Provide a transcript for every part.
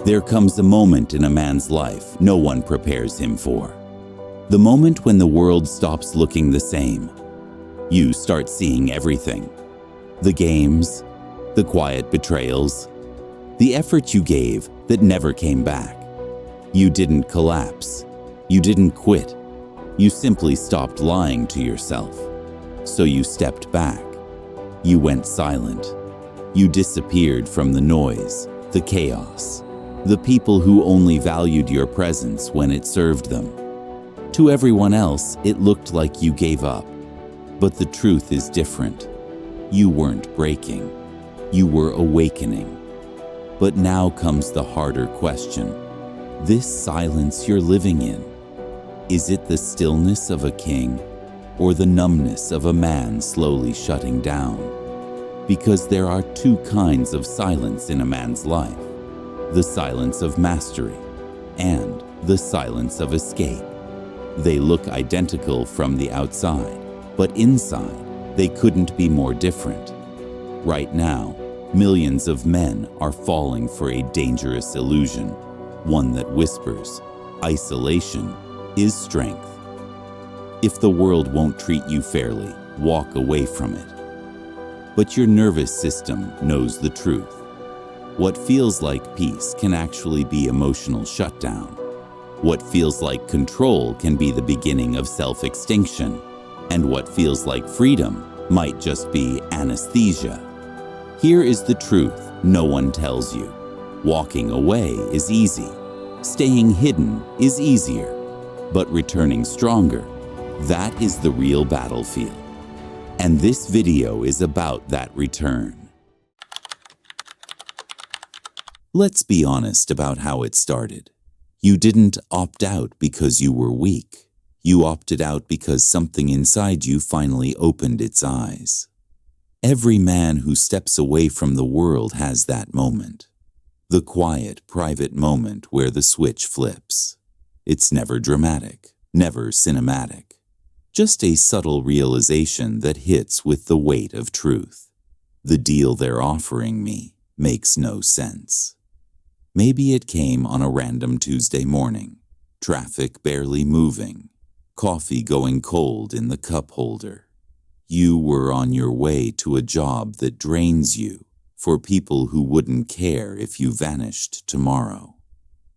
There comes a moment in a man's life no one prepares him for. The moment when the world stops looking the same. You start seeing everything. The games, the quiet betrayals, the effort you gave that never came back. You didn't collapse. You didn't quit. You simply stopped lying to yourself. So you stepped back. You went silent. You disappeared from the noise, the chaos, the people who only valued your presence when it served them. To everyone else, it looked like you gave up. But the truth is different. You weren't breaking. You were awakening. But now comes the harder question. This silence you're living in, is it the stillness of a king or the numbness of a man slowly shutting down? Because there are two kinds of silence in a man's life. The silence of mastery and the silence of escape. They look identical from the outside, but inside, they couldn't be more different. Right now, millions of men are falling for a dangerous illusion, one that whispers, isolation is strength. If the world won't treat you fairly, walk away from it. But your nervous system knows the truth. What feels like peace can actually be emotional shutdown. What feels like control can be the beginning of self-extinction. And what feels like freedom might just be anesthesia. Here is the truth no one tells you. Walking away is easy. Staying hidden is easier. But returning stronger, that is the real battlefield. And this video is about that return. Let's be honest about how it started. You didn't opt out because you were weak. You opted out because something inside you finally opened its eyes. Every man who steps away from the world has that moment. The quiet, private moment where the switch flips. It's never dramatic, never cinematic. Just a subtle realization that hits with the weight of truth. The deal they're offering me makes no sense. Maybe it came on a random Tuesday morning, traffic barely moving, coffee going cold in the cup holder. You were on your way to a job that drains you for people who wouldn't care if you vanished tomorrow.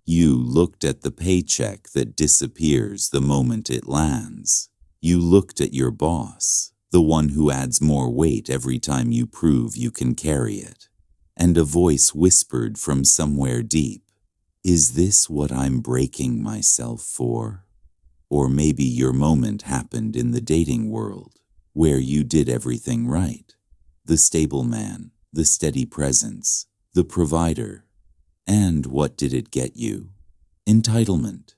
You looked at the paycheck that disappears the moment it lands. You looked at your boss, the one who adds more weight every time you prove you can carry it. And a voice whispered from somewhere deep, "Is this what I'm breaking myself for?" Or maybe your moment happened in the dating world, where you did everything right. The stable man, the steady presence, the provider. And what did it get you? Entitlement,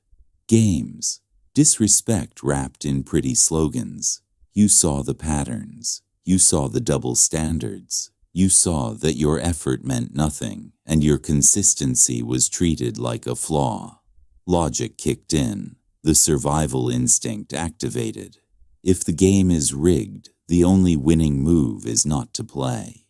games, disrespect wrapped in pretty slogans. You saw the patterns. You saw the double standards. You saw that your effort meant nothing, and your consistency was treated like a flaw. Logic kicked in, the survival instinct activated. If the game is rigged, the only winning move is not to play.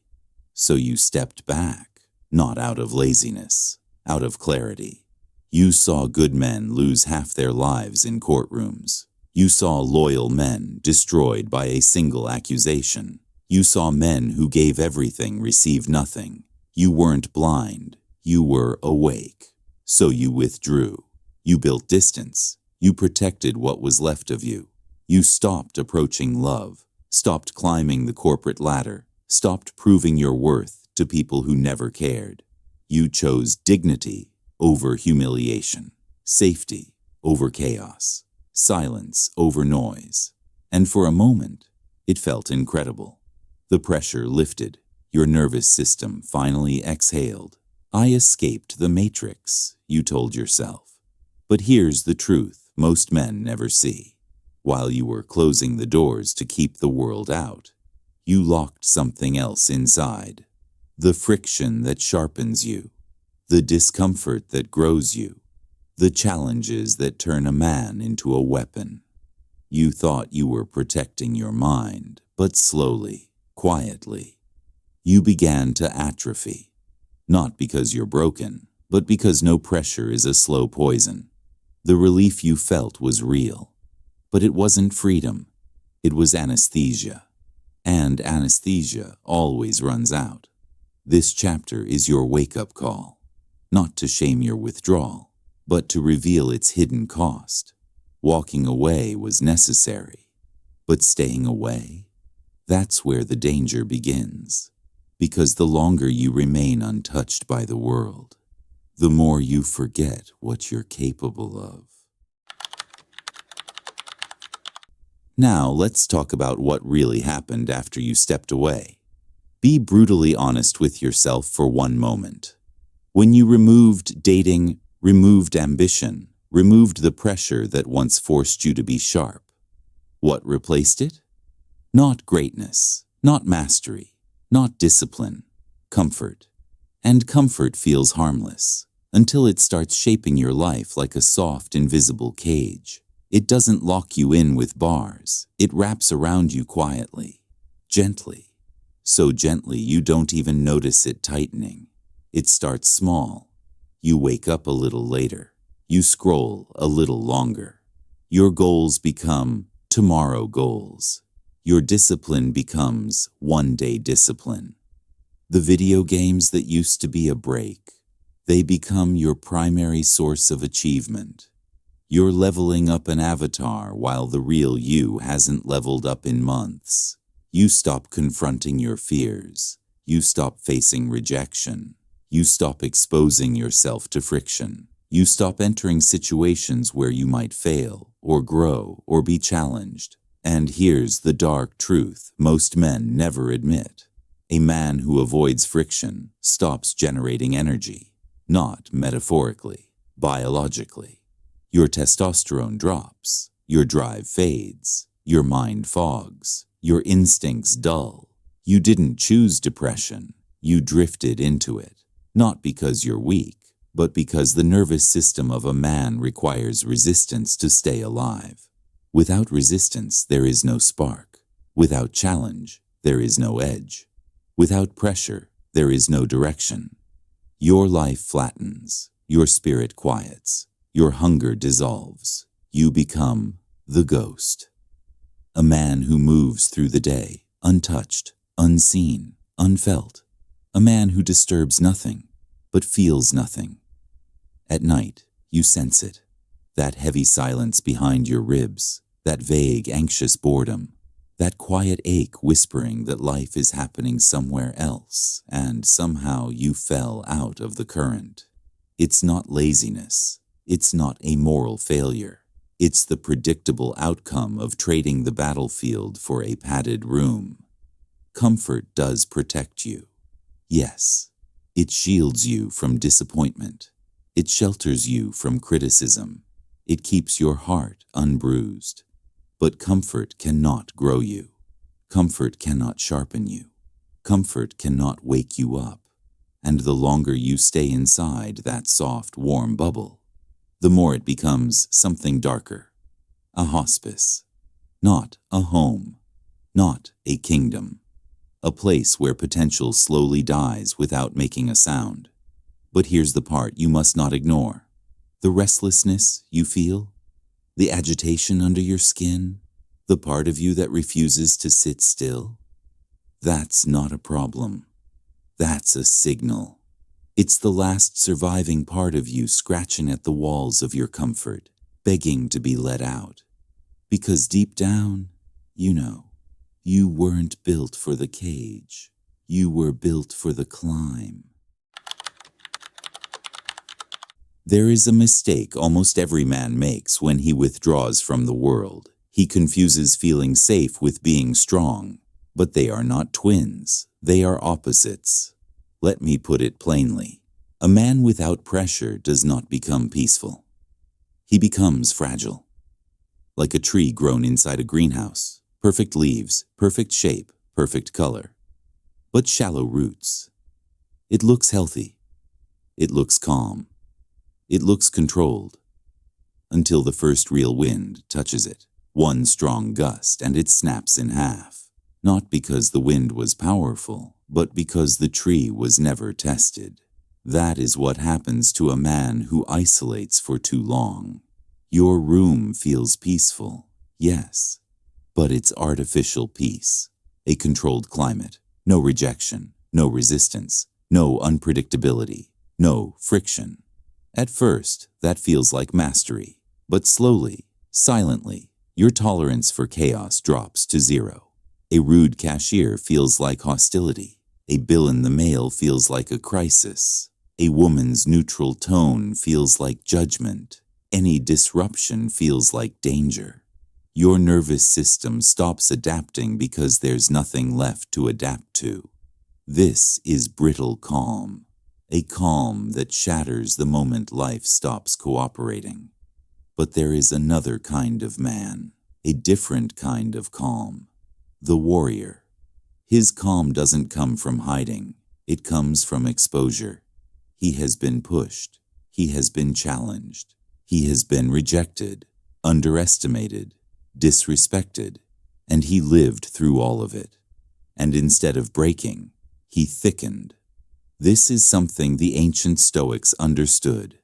So you stepped back, not out of laziness, out of clarity. You saw good men lose half their lives in courtrooms. You saw loyal men destroyed by a single accusation. You saw men who gave everything receive nothing. You weren't blind. You were awake. So you withdrew. You built distance. You protected what was left of you. You stopped approaching love, stopped climbing the corporate ladder, stopped proving your worth to people who never cared. You chose dignity over humiliation, safety over chaos, silence over noise. And for a moment, it felt incredible. The pressure lifted. Your nervous system finally exhaled. I escaped the matrix, you told yourself. But here's the truth most men never see. While you were closing the doors to keep the world out, you locked something else inside. The friction that sharpens you. The discomfort that grows you. The challenges that turn a man into a weapon. You thought you were protecting your mind, but slowly, quietly, you began to atrophy, not because you're broken, but because no pressure is a slow poison. The relief you felt was real, but it wasn't freedom. It was anesthesia. And anesthesia always runs out. This chapter is your wake-up call, not to shame your withdrawal, but to reveal its hidden cost. Walking away was necessary, but staying away, that's where the danger begins. Because the longer you remain untouched by the world, the more you forget what you're capable of. Now let's talk about what really happened after you stepped away. Be brutally honest with yourself for one moment. When you removed dating, removed ambition, removed the pressure that once forced you to be sharp, what replaced it? Not greatness, not mastery, not discipline, comfort. And comfort feels harmless until it starts shaping your life like a soft, invisible cage. It doesn't lock you in with bars. It wraps around you quietly, gently. So gently you don't even notice it tightening. It starts small. You wake up a little later. You scroll a little longer. Your goals become tomorrow goals. Your discipline becomes one-day discipline. The video games that used to be a break, they become your primary source of achievement. You're leveling up an avatar while the real you hasn't leveled up in months. You stop confronting your fears. You stop facing rejection. You stop exposing yourself to friction. You stop entering situations where you might fail, or grow, or be challenged. And here's the dark truth most men never admit. A man who avoids friction stops generating energy, not metaphorically, biologically. Your testosterone drops, your drive fades, your mind fogs, your instincts dull. You didn't choose depression, you drifted into it, not because you're weak, but because the nervous system of a man requires resistance to stay alive. Without resistance, there is no spark. Without challenge, there is no edge. Without pressure, there is no direction. Your life flattens, your spirit quiets, your hunger dissolves. You become the ghost. A man who moves through the day, untouched, unseen, unfelt. A man who disturbs nothing, but feels nothing. At night, you sense it. That heavy silence behind your ribs, that vague, anxious boredom, that quiet ache whispering that life is happening somewhere else, and somehow you fell out of the current. It's not laziness. It's not a moral failure. It's the predictable outcome of trading the battlefield for a padded room. Comfort does protect you. Yes, it shields you from disappointment. It shelters you from criticism. It keeps your heart unbruised. But comfort cannot grow you. Comfort cannot sharpen you. Comfort cannot wake you up. And the longer you stay inside that soft, warm bubble, the more it becomes something darker. A hospice. Not a home. Not a kingdom. A place where potential slowly dies without making a sound. But here's the part you must not ignore. The restlessness you feel, the agitation under your skin, the part of you that refuses to sit still. That's not a problem. That's a signal. It's the last surviving part of you scratching at the walls of your comfort, begging to be let out. Because deep down, you know, you weren't built for the cage. You were built for the climb. There is a mistake almost every man makes when he withdraws from the world. He confuses feeling safe with being strong, but they are not twins. They are opposites. Let me put it plainly. A man without pressure does not become peaceful. He becomes fragile. Like a tree grown inside a greenhouse. Perfect leaves, perfect shape, perfect color. But shallow roots. It looks healthy. It looks calm. It looks controlled. Until the first real wind touches it. One strong gust and it snaps in half. Not because the wind was powerful, but because the tree was never tested. That is what happens to a man who isolates for too long. Your room feels peaceful, yes, but it's artificial peace. A controlled climate, no rejection, no resistance, no unpredictability, no friction. At first, that feels like mastery, but slowly, silently, your tolerance for chaos drops to zero. A rude cashier feels like hostility. A bill in the mail feels like a crisis. A woman's neutral tone feels like judgment. Any disruption feels like danger. Your nervous system stops adapting because there's nothing left to adapt to. This is brittle calm, a calm that shatters the moment life stops cooperating. But there is another kind of man, a different kind of calm, the warrior. His calm doesn't come from hiding, it comes from exposure. He has been pushed, he has been challenged, he has been rejected, underestimated, disrespected, and he lived through all of it. And instead of breaking, he thickened. This is something the ancient Stoics understood.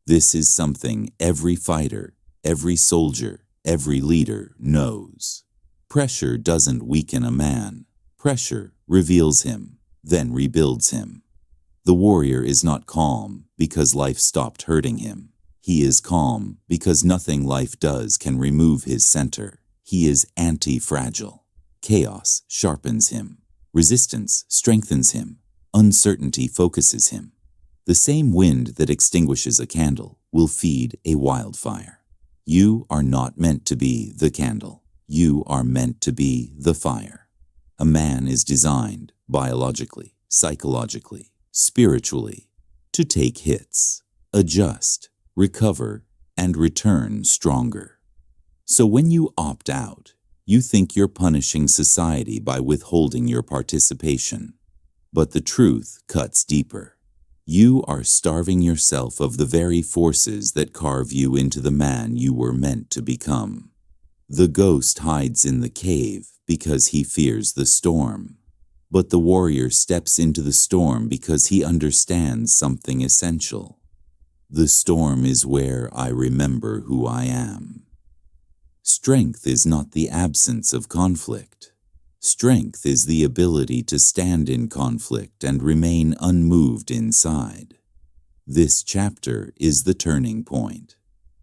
This is something every fighter, every soldier, every leader knows. Pressure doesn't weaken a man. Pressure reveals him, then rebuilds him. The warrior is not calm because life stopped hurting him. He is calm because nothing life does can remove his center. He is anti-fragile. Chaos sharpens him. Resistance strengthens him. Uncertainty focuses him. The same wind that extinguishes a candle will feed a wildfire. You are not meant to be the candle. You are meant to be the fire. A man is designed biologically, psychologically, spiritually to take hits, adjust, recover, and return stronger. So when you opt out, you think you're punishing society by withholding your participation. But the truth cuts deeper. You are starving yourself of the very forces that carve you into the man you were meant to become. The ghost hides in the cave because he fears the storm. But the warrior steps into the storm because he understands something essential. The storm is where I remember who I am. Strength is not the absence of conflict. Strength is the ability to stand in conflict and remain unmoved inside. This chapter is the turning point,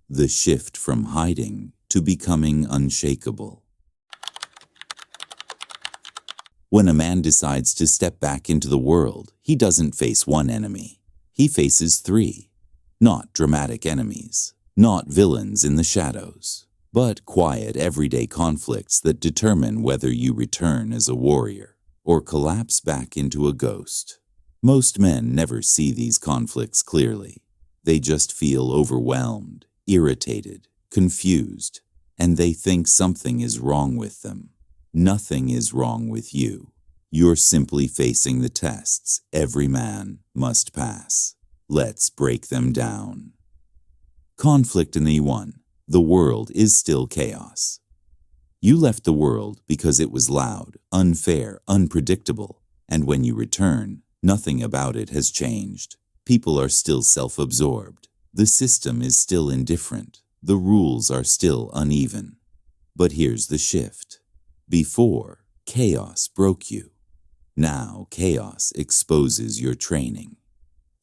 the shift from hiding to becoming unshakable. When a man decides to step back into the world, he doesn't face one enemy. He faces three. Not dramatic enemies, not villains in the shadows, but quiet everyday conflicts that determine whether you return as a warrior or collapse back into a ghost. Most men never see these conflicts clearly. They just feel overwhelmed, irritated, confused, and they think something is wrong with them. Nothing is wrong with you. You're simply facing the tests every man must pass. Let's break them down. Conflict in E1. The world is still chaos. You left the world because it was loud, unfair, unpredictable, and when you return, nothing about it has changed. People are still self-absorbed. The system is still indifferent. The rules are still uneven. But here's the shift. Before, chaos broke you. Now, chaos exposes your training.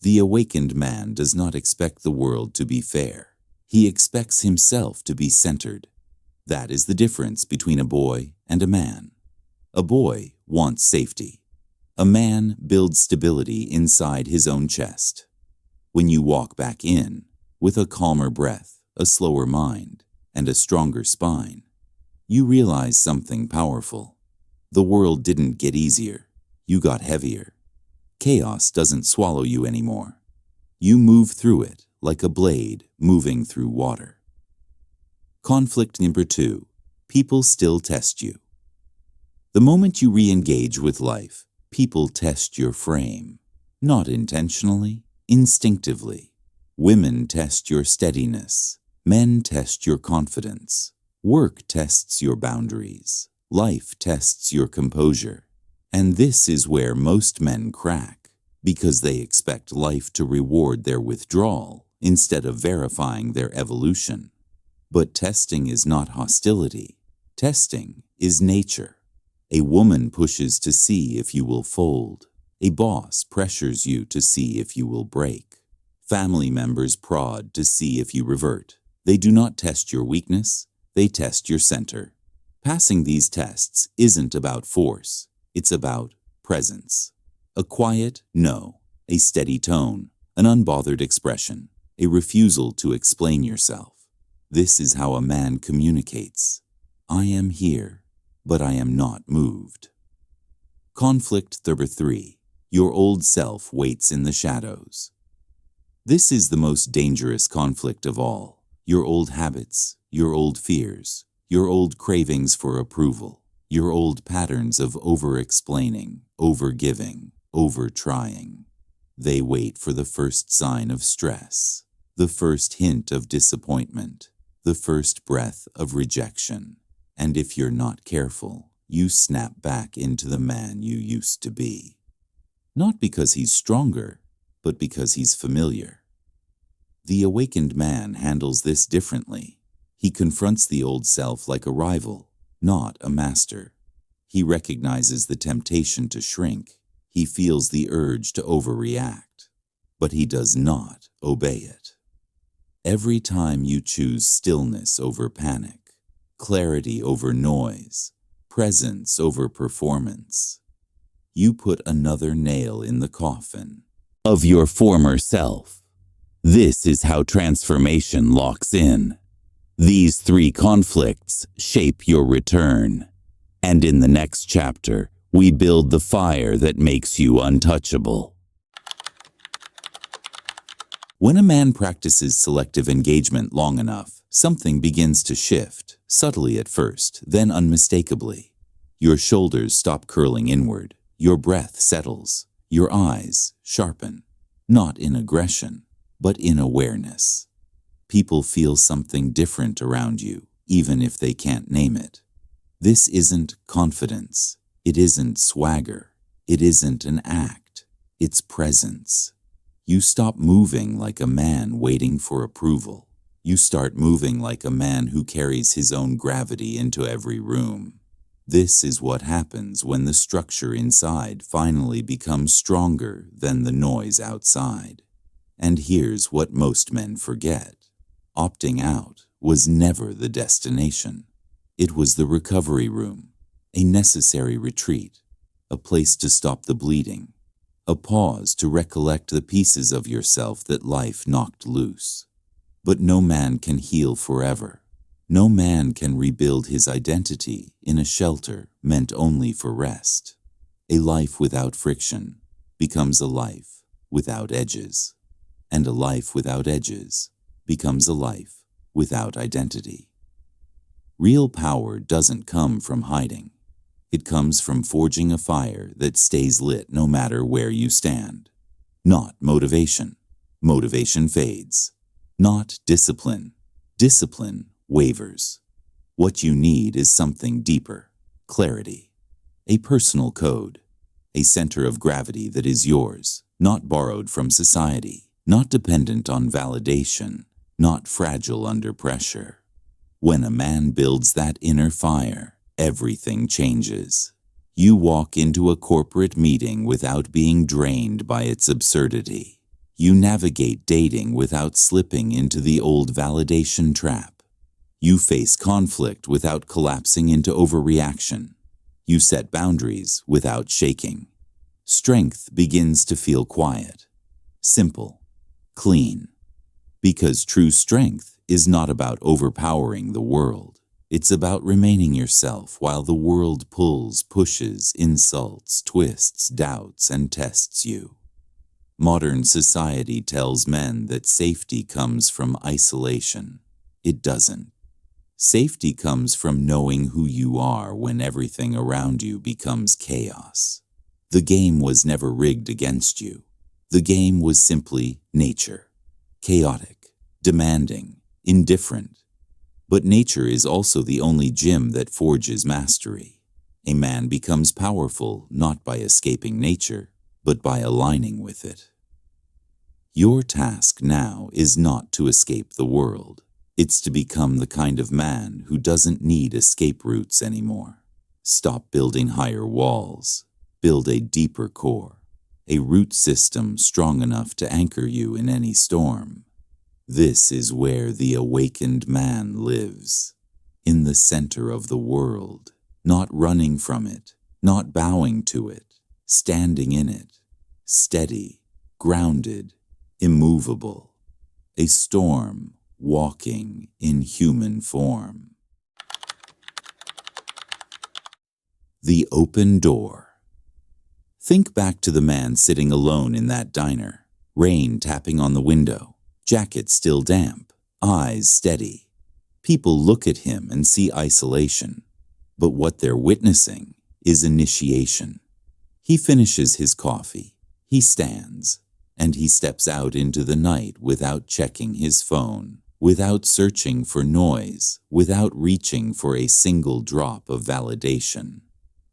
The awakened man does not expect the world to be fair. He expects himself to be centered. That is the difference between a boy and a man. A boy wants safety. A man builds stability inside his own chest. When you walk back in, with a calmer breath, a slower mind, and a stronger spine, you realize something powerful. The world didn't get easier. You got heavier. Chaos doesn't swallow you anymore. You move through it like a blade moving through water. Conflict number 2. People still test you. The moment you re-engage with life, people test your frame. Not intentionally, instinctively. Women test your steadiness. Men test your confidence. Work tests your boundaries. Life tests your composure. And this is where most men crack. because they expect life to reward their withdrawal instead of verifying their evolution. But testing is not hostility. Testing is nature. A woman pushes to see if you will fold. A boss pressures you to see if you will break. Family members prod to see if you revert. They do not test your weakness, they test your center. Passing these tests isn't about force, it's about presence. A quiet no, a steady tone, an unbothered expression, a refusal to explain yourself. This is how a man communicates. I am here, but I am not moved. Conflict number 3. Your old self waits in the shadows. This is the most dangerous conflict of all. Your old habits, your old fears, your old cravings for approval, your old patterns of over-explaining, over-giving, over-trying. They wait for the first sign of stress, the first hint of disappointment, the first breath of rejection. And if you're not careful, you snap back into the man you used to be. Not because he's stronger, but because he's familiar. The awakened man handles this differently. He confronts the old self like a rival, not a master. He recognizes the temptation to shrink. He feels the urge to overreact, but he does not obey it. Every time you choose stillness over panic, clarity over noise, presence over performance, you put another nail in the coffin of your former self. This is how transformation locks in. These 3 conflicts shape your return. And in the next chapter, we build the fire that makes you untouchable. When a man practices selective engagement long enough, something begins to shift, subtly at first, then unmistakably. Your shoulders stop curling inward, your breath settles, your eyes sharpen, not in aggression, but in awareness. People feel something different around you, even if they can't name it. This isn't confidence. It isn't swagger. It isn't an act. It's presence. You stop moving like a man waiting for approval. You start moving like a man who carries his own gravity into every room. This is what happens when the structure inside finally becomes stronger than the noise outside. And here's what most men forget. Opting out was never the destination. It was the recovery room, a necessary retreat, a place to stop the bleeding, a pause to recollect the pieces of yourself that life knocked loose. But no man can heal forever. No man can rebuild his identity in a shelter meant only for rest. A life without friction becomes a life without edges. And a life without edges becomes a life without identity. Real power doesn't come from hiding. It comes from forging a fire that stays lit no matter where you stand. Not motivation. Motivation fades. Not discipline. Discipline wavers. What you need is something deeper. Clarity. A personal code. A center of gravity that is yours, not borrowed from society. Not dependent on validation, not fragile under pressure. When a man builds that inner fire, everything changes. You walk into a corporate meeting without being drained by its absurdity. You navigate dating without slipping into the old validation trap. You face conflict without collapsing into overreaction. You set boundaries without shaking. Strength begins to feel quiet, simple, clean. Because true strength is not about overpowering the world. It's about remaining yourself while the world pulls, pushes, insults, twists, doubts, and tests you. Modern society tells men that safety comes from isolation. It doesn't. Safety comes from knowing who you are when everything around you becomes chaos. The game was never rigged against you. The game was simply nature. Chaotic, demanding, indifferent. But nature is also the only gym that forges mastery. A man becomes powerful not by escaping nature, but by aligning with it. Your task now is not to escape the world. It's to become the kind of man who doesn't need escape routes anymore. Stop building higher walls. Build a deeper core, a root system strong enough to anchor you in any storm. This is where the awakened man lives, in the center of the world, not running from it, not bowing to it, standing in it, steady, grounded, immovable, a storm walking in human form. The open door. Think back to the man sitting alone in that diner, rain tapping on the window, jacket still damp, eyes steady. People look at him and see isolation, but what they're witnessing is initiation. He finishes his coffee, he stands, and he steps out into the night without checking his phone, without searching for noise, without reaching for a single drop of validation.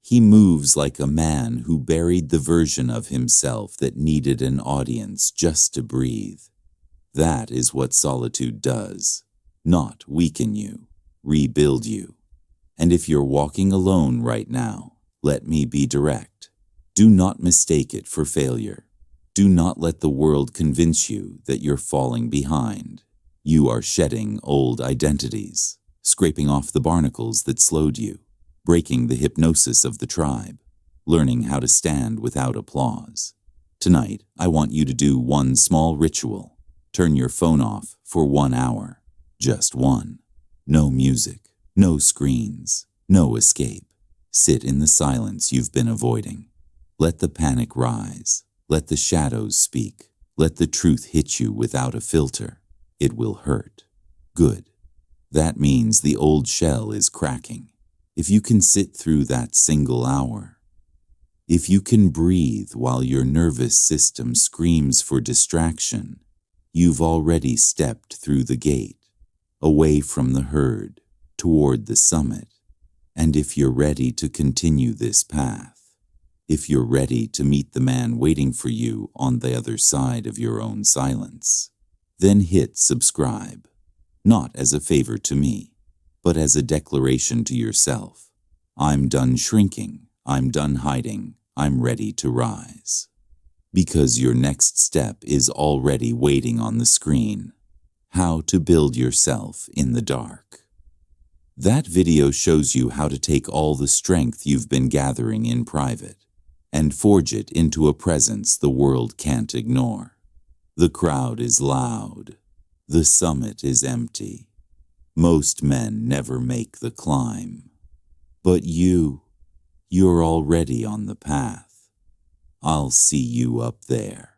He moves like a man who buried the version of himself that needed an audience just to breathe. That is what solitude does. Not weaken you, rebuild you. And if you're walking alone right now, let me be direct. Do not mistake it for failure. Do not let the world convince you that you're falling behind. You are shedding old identities, scraping off the barnacles that slowed you, breaking the hypnosis of the tribe, learning how to stand without applause. Tonight, I want you to do one small ritual. Turn your phone off for 1 hour. Just one. No music, no screens, no escape. Sit in the silence you've been avoiding. Let the panic rise. Let the shadows speak. Let the truth hit you without a filter. It will hurt. Good. That means the old shell is cracking. If you can sit through that single hour, if you can breathe while your nervous system screams for distraction, you've already stepped through the gate, away from the herd, toward the summit. And if you're ready to continue this path, if you're ready to meet the man waiting for you on the other side of your own silence, then hit subscribe, not as a favor to me, but as a declaration to yourself. I'm done shrinking, I'm done hiding, I'm ready to rise. Because your next step is already waiting on the screen. How to build yourself in the dark. That video shows you how to take all the strength you've been gathering in private and forge it into a presence the world can't ignore. The crowd is loud. The summit is empty. Most men never make the climb. But you're already on the path. I'll see you up there.